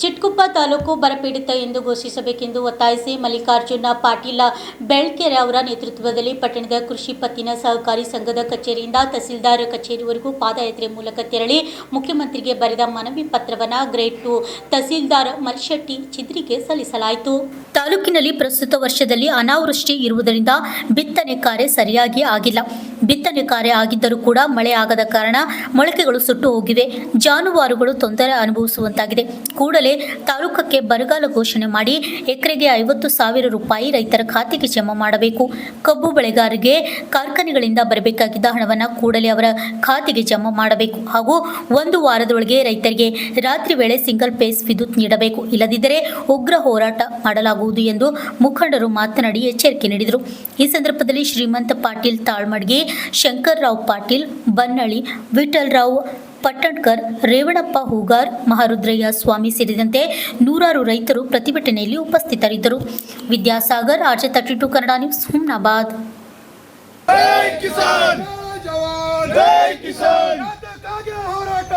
ಚಿಟ್ಕುಪ್ಪ ತಾಲೂಕು ಬರಪೀಡಿತ ಎಂದು ಘೋಷಿಸಬೇಕೆಂದು ಒತ್ತಾಯಿಸಿ ಮಲ್ಲಿಕಾರ್ಜುನ ಪಾಟೀಲ ಬೆಳ್ಕೆರೆ ಅವರ ನೇತೃತ್ವದಲ್ಲಿ ಪಟ್ಟಣದ ಕೃಷಿ ಪತ್ತಿನ ಸಹಕಾರಿ ಸಂಘದ ಕಚೇರಿಯಿಂದ ತಹಸೀಲ್ದಾರ್ ಕಚೇರಿವರೆಗೂ ಪಾದಯಾತ್ರೆ ಮೂಲಕ ತೆರಳಿ ಮುಖ್ಯಮಂತ್ರಿಗೆ ಬರೆದ ಮನವಿ ಪತ್ರವನ್ನು ಗ್ರೇಡ್ 2 ತಹಸೀಲ್ದಾರ್ ಮಲ್ಶೆಟ್ಟಿ ಚಿದ್ರಿಗೆ ಸಲ್ಲಿಸಲಾಯಿತು. ತಾಲೂಕಿನಲ್ಲಿ ಪ್ರಸ್ತುತ ವರ್ಷದಲ್ಲಿ ಅನಾವೃಷ್ಟಿ ಇರುವುದರಿಂದ ಬಿತ್ತನೆ ಕಾರ್ಯ ಸರಿಯಾಗಿ ಆಗಿಲ್ಲ. ಬಿತ್ತನೆ ಕಾರ್ಯ ಆಗಿದ್ದರೂ ಕೂಡ ಮಳೆ ಆಗದ ಕಾರಣ ಮೊಳಕೆಗಳು ಸುಟ್ಟು ಹೋಗಿವೆ. ಜಾನುವಾರುಗಳು ತೊಂದರೆ ಅನುಭವಿಸುವಂತಾಗಿದೆ. ಕೂಡಲೇ ತಾಲೂಕಕ್ಕೆ ಬರಗಾಲ ಘೋಷಣೆ ಮಾಡಿ ಎಕರೆಗೆ 50,000 ರೂಪಾಯಿ ರೈತರ ಖಾತೆಗೆ ಜಮಾ ಮಾಡಬೇಕು. ಕಬ್ಬು ಬೆಳೆಗಾರರಿಗೆ ಕಾರ್ಖಾನೆಗಳಿಂದ ಬರಬೇಕಾಗಿದ್ದ ಹಣವನ್ನು ಕೂಡಲೇ ಅವರ ಖಾತೆಗೆ ಜಮಾ ಮಾಡಬೇಕು ಹಾಗೂ 1 ವಾರದೊಳಗೆ ರೈತರಿಗೆ ರಾತ್ರಿ ವೇಳೆ ಸಿಂಗಲ್ ಫೇಸ್ ವಿದ್ಯುತ್ ನೀಡಬೇಕು. ಇಲ್ಲದಿದ್ದರೆ ಉಗ್ರ ಹೋರಾಟ ಮಾಡಲಾಗುವುದು ಎಂದು ಮುಖಂಡರು ಮಾತನಾಡಿ ಎಚ್ಚರಿಕೆ ನೀಡಿದರು. ಈ ಸಂದರ್ಭದಲ್ಲಿ ಶ್ರೀಮಂತ ಪಾಟೀಲ್ ತಾಳ್ಮಡ್ಗಿ, ಶಂಕರ್ರಾವ್ ಪಾಟೀಲ್ ಬನ್ನಳ್ಳಿ, ವಿಠಲರಾವ್ ಪಟ್ಟಣ್ಕರ್, ರೇವಣಪ್ಪ ಹೂಗಾರ್, ಮಹಾರುದ್ರಯ್ಯ ಸ್ವಾಮಿ ಸೇರಿದಂತೆ ನೂರಾರು ರೈತರು ಪ್ರತಿಭಟನೆಯಲ್ಲಿ ಉಪಸ್ಥಿತರಿದ್ದರು. Vidyasagar, RJ32 Kannada news, Humnabad. ಜೈ ಕಿಸಾನ್, ಜೈ ಕಿಸಾನ್, ಹೋರಾಟ,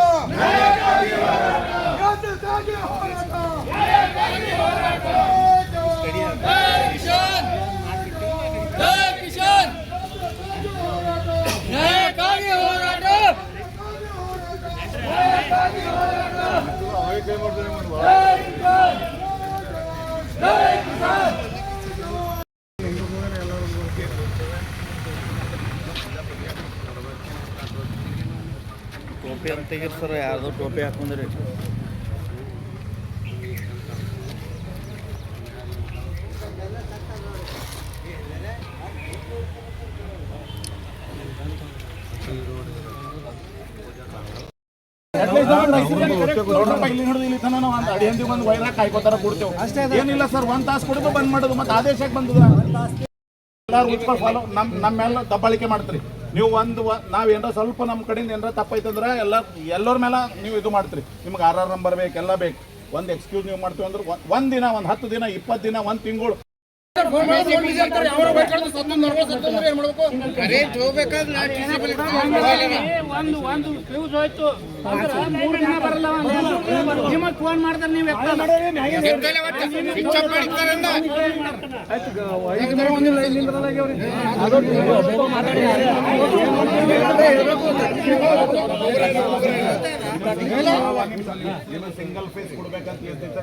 ಟೋಪಿ ಅಂತ ತೆಗೀರಿ ಸರ್, ಯಾರ್ದೋ ಟೋಪಿ ಹಾಕೊಂಡ್ರಿ. ಕಾಯ್ಕೋತಾರ ಕೊಡ್ತೇವೆ. ಏನಿಲ್ಲ ಸರ್, 1 ತಾಸು ಕೊಡೋದು ಬಂದ್ ಮಾಡೋದು, ಮತ್ತೆ ಆದೇಶಕ್ಕೆ ಬಂದದ ಫಾಲೋ ನಮ್ಮ ಮೇಲೆ ದಬ್ಬಾಳಿಕೆ ಮಾಡ್ತೀರಿ ನೀವು. ನಾವ್ ಏನಾರ ಸ್ವಲ್ಪ ನಮ್ಮ ಕಡೆಯಿಂದ ಏನಾರ ತಪ್ಪೈತಂದ್ರೆ ಎಲ್ಲರ ಮೇಲೆ ನೀವು ಇದು ಮಾಡ್ತೀರಿ. ನಿಮ್ಗೆ RR ನಂಬರ್ ಬೇಕು, ಎಲ್ಲ ಬೇಕು. ಒಂದು ಎಕ್ಸ್ಕ್ಯೂಸ್ ನೀವು ಮಾಡ್ತೀವಿ ಅಂದ್ರೆ 1 ದಿನ, 10 ದಿನ, 20 ದಿನ, 1 ತಿಂಗಳು ಫೋನ್ ಮಾಡ್ತಾರೆ. ನೀವು ಸಿಂಗಲ್ ಫೇಸ್ ಕೊಡ್ಬೇಕಂತ ಹೇಳ್ತೈತೆ.